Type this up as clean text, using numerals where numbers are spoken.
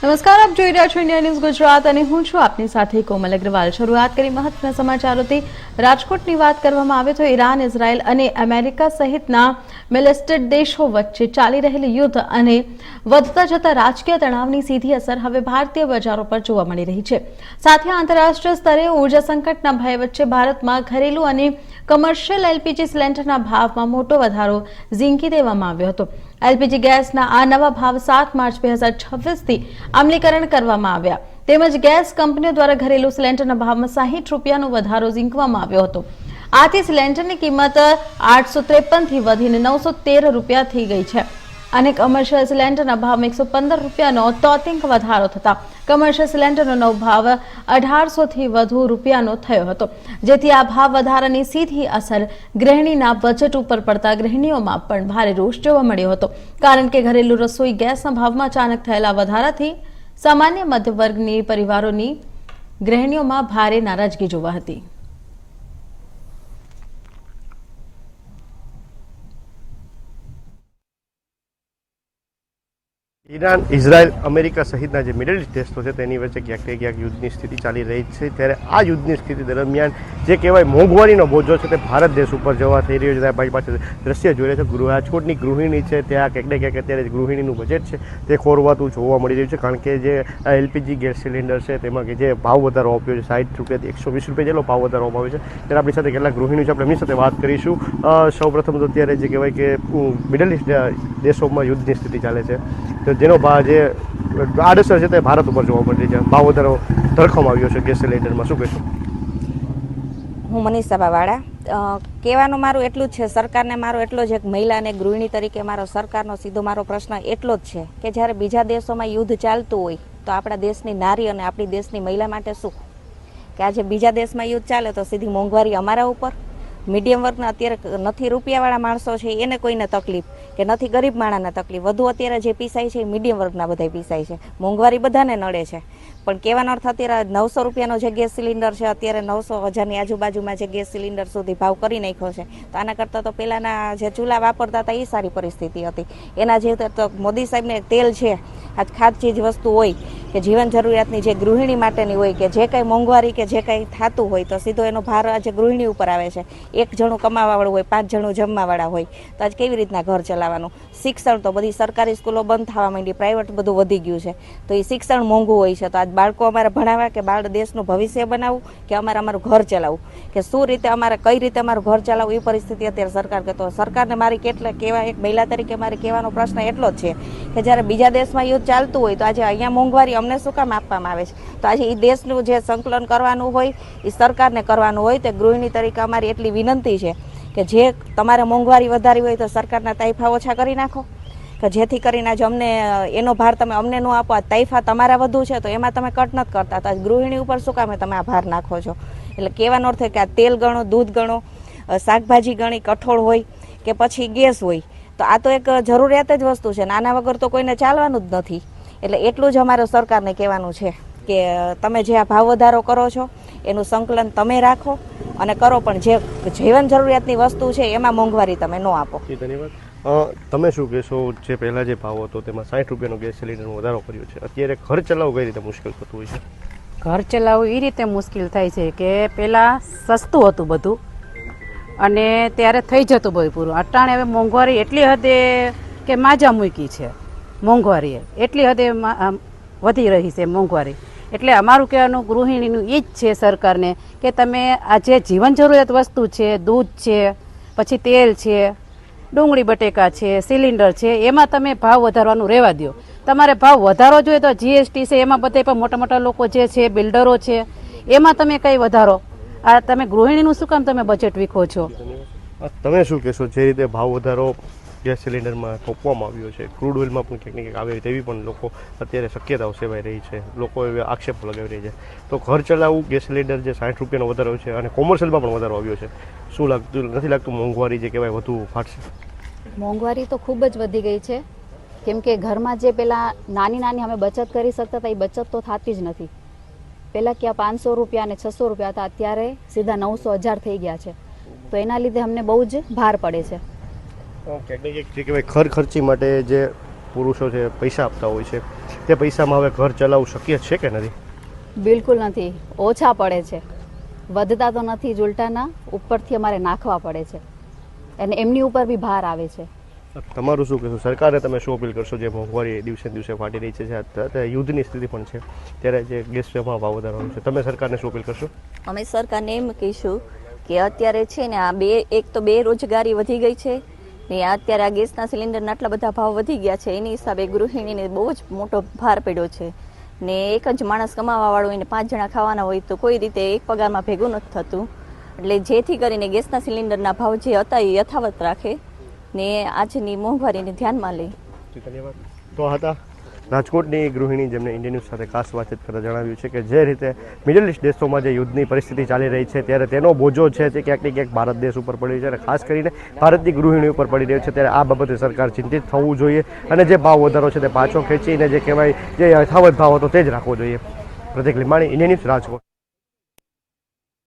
નમસ્કાર, આપ જોઈ રહ્યા છો ઇન્ડિયા ન્યૂઝ ગુજરાત અને હું છું આપની સાથે કોમલ અગ્રવાલ। શરૂઆત કરી મહત્વના સમાચારોથી। રાજકોટની વાત કરવામાં આવે તો ઈરાન, ઇઝરાયલ અને અમેરિકા સહિતના મિલિસ્ટેડ દેશો વચ્ચે ચાલી રહેલું યુદ્ધ અને વધતા જતા રાજકીય તણાવની સીધી અસર હવે ભારતીય બજારો પર જોવા મળી રહી છે। સાથે આંતરરાષ્ટ્રીય સ્તરે ઉર્જા સંકટના ભય વચ્ચે ભારતમાં ઘરેલું અને કમર્શિયલ એલપીજી સિલિન્ડરના ભાવમાં મોટો વધારો ઝીંકી દેવામાં આવ્યો હતો। એલપીજી ગેસના આ નવા ભાવ 7 માર્ચ 2026 થી અમલીકરણ કરવામાં આવ્યા। તેમજ ગેસ કંપનીઓ દ્વારા ઘરેલું સિલિન્ડરના ભાવમાં 60 રૂપિયાનો વધારો ઝીંકવામાં આવ્યો હતો। આથી સિલિન્ડરની કિંમત 853 થી વધીને 913 રૂપિયા થઈ ગઈ છે અને કમર્શિયલ સિલિન્ડરના ભાવમાં 115 રૂપિયાનો તોતિંક વધારો થતા કમર્શિયલ સિલિન્ડરનો નવો ભાવ 1800 થી વધુ રૂપિયાનો થયો હતો। જેથી આ ભાવ વધારાની સીધી અસર ગૃહિણીના બજેટ ઉપર પડતા ગૃહિણીઓમાં પણ ભારે રોષ જોવા મળ્યો હતો। કારણ કે ઘરેલું રસોઈ ગેસના ભાવમાં અચાનક થયેલા વધારાથી સામાન્ય મધ્યવર્ગની પરિવારોની ગૃહિણીઓમાં ભારે નારાજગી જોવા હતી। ઈરાન, ઇઝરાયલ, અમેરિકા સહિતના જે મિડલ ઇસ્ટ દેશો છે તેની વચ્ચે ક્યાંક ને ક્યાંક યુદ્ધની સ્થિતિ ચાલી રહી છે। ત્યારે આ યુદ્ધની સ્થિતિ દરમિયાન જે કહેવાય મોંઘવારીનો બોજો છે તે ભારત દેશ ઉપર જવા થઈ રહ્યો છે। ત્યાં ભાઈ પાસે દ્રશ્ય જોઈ રહ્યા છે, રાજકોટની ગૃહિણી છે ત્યાં ક્યાંક ને ક્યાંક અત્યારે ગૃહિણીનું બજેટ છે તે ખોરવાતું જોવા મળી રહ્યું છે। કારણ કે જે એલપીજી ગેસ સિલિન્ડર છે તેમાં કે જે ભાવ વધારો આપ્યો છે 60 રૂપિયાથી 120 રૂપિયા જેટલો ભાવ વધારો આવ્યો છે। ત્યારે આપણી સાથે કેટલાક ગૃહિણીઓ છે, આપણે એમની સાથે વાત કરીશું। સૌપ્રથમ તો અત્યારે જે કહેવાય કે મિડલ ઇસ્ટ દેશોમાં યુદ્ધની સ્થિતિ ચાલે છે તો જેનો ભાવ જે આડઅસર છે તે ભારત ઉપર જોવા મળી રહી છે। ભાવ વધારો ધરખમ આવ્યો છે ગેસ સિલિન્ડરમાં, શું કહેશો? હું મનીષા બાવાળા। કહેવાનું મારું એટલું જ છે, સરકારને મારો એટલો જ, એક મહિલા અને ગૃહિણી તરીકે મારો સરકારનો સીધો મારો પ્રશ્ન એટલો જ છે કે જ્યારે બીજા દેશોમાં યુદ્ધ ચાલતું હોય તો આપણા દેશની નારી અને આપણી દેશની મહિલા માટે શું કે આજે બીજા દેશમાં યુદ્ધ ચાલે તો સીધી મોંઘવારી અમારા ઉપર, મીડિયમ વર્ગના અત્યારે નથી રૂપિયાવાળા માણસો છે એને કોઈને તકલીફ કે નથી ગરીબ માણસને તકલીફ, વધુ અત્યારે જે પીસાય છે એ મીડિયમ વર્ગના બધા પીસાય છે। મોંઘવારી બધાને નડે છે પણ કહેવાનો અર્થ અત્યારે 900 રૂપિયાનો જે ગેસ સિલિન્ડર છે અત્યારે 900,000ની આજુબાજુમાં જે ગેસ સિલિન્ડર સુધી ભાવ કરી નાખ્યો છે તો આના કરતાં તો પહેલાંના જે ચૂલા વાપરતા હતા એ સારી પરિસ્થિતિ હતી। એના જે તો મોદી સાહેબને તેલ છે, આજ ખાદ ચીજ વસ્તુ હોય કે જીવન જરૂરિયાતની જે ગૃહિણી માટેની હોય કે જે કંઈ મોંઘવારી કે જે કંઈ થતું હોય તો સીધો એનો ભાર આજે ગૃહિણી ઉપર આવે છે। એક જણું કમાવાવાળું હોય, 5 જણું જમવાવાળા હોય તો આજ કેવી રીતના ઘર ચલાવવાનું? શિક્ષણ તો બધી સરકારી સ્કૂલો બંધ થવા માંડી, પ્રાઇવેટ બધું વધી ગયું છે તો એ શિક્ષણ મોંઘું હોય છે તો આજ બાળકો અમારે ભણાવવા કે બાળ દેશનું ભવિષ્ય બનાવવું કે અમારું ઘર ચલાવવું કે શું રીતે અમારે કઈ રીતે અમારું ઘર ચલાવવું એ પરિસ્થિતિ અત્યારે સરકાર કહેતો। સરકારને મારી કહેવા એક મહિલા તરીકે મારે કહેવાનો પ્રશ્ન એટલો જ છે કે જ્યારે બીજા દેશમાં યુદ્ધ ચાલતું હોય તો આજે અહીંયા મોંઘવારી અમને શું કામ આપવામાં આવે છે? તો આજે એ દેશનું જે સંકલન કરવાનું હોય એ સરકારને કરવાનું હોય તો ગૃહિણી તરીકે અમારી એટલી વિનંતી છે કે જે તમારે મોંઘવારી વધારી હોય તો સરકારના તાઇફા ઓછા કરી નાખો કે જેથી કરીને આજે અમને એનો ભાર તમે અમને ન આપો। આ તાઇફા તમારા વધુ છે તો એમાં તમે કટ નથી કરતા તો ગૃહિણી ઉપર શું કામે તમે આ ભાર નાખો છો? એટલે કહેવાનો અર્થ કે આ તેલ ગણો, દૂધ ગણો, શાકભાજી ગણી, કઠોળ હોય કે પછી ગેસ હોય તો આ તો એક જરૂરિયાત જ વસ્તુ છે, આના વગર તો કોઈને ચાલવાનું જ નથી। એટલે એટલું જ અમારે સરકારને કહેવાનું છે કે તમે જે આ ભાવ વધારો કરો છો એનું સંકલન તમે રાખો અને કરો પણ જે જીવન જરૂરિયાતની વસ્તુ છે એમાં મોંઘવારી તમે ન આપો। ધન્યવાદ। તમે શું કહેશો? જે પહેલાં જે ભાવ હતો તેમાં 60 રૂપિયાનો ગેસ સિલિન્ડરનો વધારો કર્યો છે, અત્યારે ઘર ચલાવવું કઈ રીતે મુશ્કેલ થતું હોય છે? ઘર ચલાવવું એ રીતે મુશ્કેલ થાય છે કે પહેલાં સસ્તું હતું બધું અને ત્યારે થઈ જતું બધું પૂરું। અટાણે હવે મોંઘવારી એટલી હદે કે માજા મૂકી છે, મોંઘવારી એટલી હદે વધી રહી છે મોંઘવારી। એટલે અમારું કહેવાનું ગૃહિણીનું એ જ છે સરકારને કે તમે આ જે જીવન જરૂરિયાત વસ્તુ છે, દૂધ છે, પછી તેલ છે, ડુંગળી બટેકા છે, સિલિન્ડર છે, એમાં તમે ભાવ વધારવાનું રહેવા દો। તમારે ભાવ વધારો જોઈએ તો જીએસટી છે એમાં બધે પણ મોટા મોટા લોકો જે છે, બિલ્ડરો છે, એમાં તમે કંઈ વધારો, આ તમે ગૃહિણીનું શું કામ તમે બજેટ વીખો છો? તમે શું કહેશો? જે રીતે ભાવ વધારો ગેસ સિલિન્ડરમાં થોપવામાં આવ્યો છે, ક્રૂડ ઓઇલમાં પણ ક્યાંક ને ક્યાંક આવે તેવી પણ લોકો અત્યારે શક્યતાઓ સેવાઈ રહી છે, લોકો એવા આક્ષેપ લગાવી રહી છે તો ઘર ચલાવવું ગેસ સિલિન્ડર જે 60 રૂપિયાનો વધારો છે અને કોમર્શિયલમાં પણ વધારો આવ્યો છે, શું નથી લાગતું મોંઘવારી જે કહેવાય વધુ ફાટશે? મોંઘવારી તો ખૂબ જ વધી ગઈ છે કેમ કે ઘરમાં જે પહેલાં નાની નાની અમે બચત કરી શકતા હતા એ બચત તો થતી જ નથી। પહેલાં ક્યાં 500 રૂપિયા અને 600 રૂપિયા હતા, અત્યારે સીધા 900, 1000 થઈ ગયા છે તો એના લીધે અમને બહુ જ ભાર પડે છે। ક્યાંક ને ક્યાંક જે કહેવાય ખર્ચી માટે જે પુરુષો છે પૈસા આપતા હોય છે તે પૈસામાં હવે ઘર ચલાવવું શક્ય છે કે નથી? બિલકુલ નથી, ઓછા પડે છે, વધતા તો નથી જ, ઉલટાના ઉપરથી અમારે નાખવા પડે છે અને એમની ઉપર બી ભાર આવે છે. તમારું શું કહેશું? સરકારે તમે શું અપીલ કરશો? જે મોંઘવારી દિવસે ને દિવસે ફાટી રહી છે, અત્યારે યુદ્ધની સ્થિતિ પણ છે, ત્યારે જે ગેસમાં ભાવ વધારવાનો છે, તમે સરકારને શું અપીલ કરશો? અમે સરકારને એમ કહીશું કે અત્યારે છે ને આ એક તો બેરોજગારી વધી ગઈ છે ને અત્યારે આ ગેસના સિલિન્ડરના આટલા બધા ભાવ વધી ગયા છે, એની હિસાબે ગૃહિણીને બહુ જ મોટો ભાર પડ્યો છે ને એક જ માણસ કમાવા વાળો એને 5 જણા ખાવાના હોય તો કોઈ રીતે એક પગારમાં ભેગું નથી થતું. એટલે જેથી કરીને ગેસના સિલિન્ડરના ભાવ જે હતા એ યથાવત રાખે ને આજની મોંઘવારીને ધ્યાનમાં લે. ધન્યવાદ. તો હતા રાજકોટની ગૃહિણી જેમને ઇન્ડિયન ન્યૂઝ સાથે ખાસ વાતચીત કરતા જણાવ્યું છે કે જે રીતે મિડલ ઇસ્ટ દેશોમાં જે યુદ્ધની પરિસ્થિતિ ચાલી રહી છે ત્યારે તેનો બોજો છે તે ક્યાંક ને ક્યાંક ભારત દેશ ઉપર પડી છે અને ખાસ કરીને ભારતની ગૃહિણી ઉપર પડી રહ્યો છે. ત્યારે આ બાબતે સરકાર ચિંતિત થવું જોઈએ અને જે ભાવ વધારો છે તે પાછો ખેંચીને જે કહેવાય જે યથાવત ભાવ હતો તે જ રાખવો જોઈએ. પ્રતિક લીંબાણી, ઇન્ડિયન ન્યૂઝ, રાજકોટ.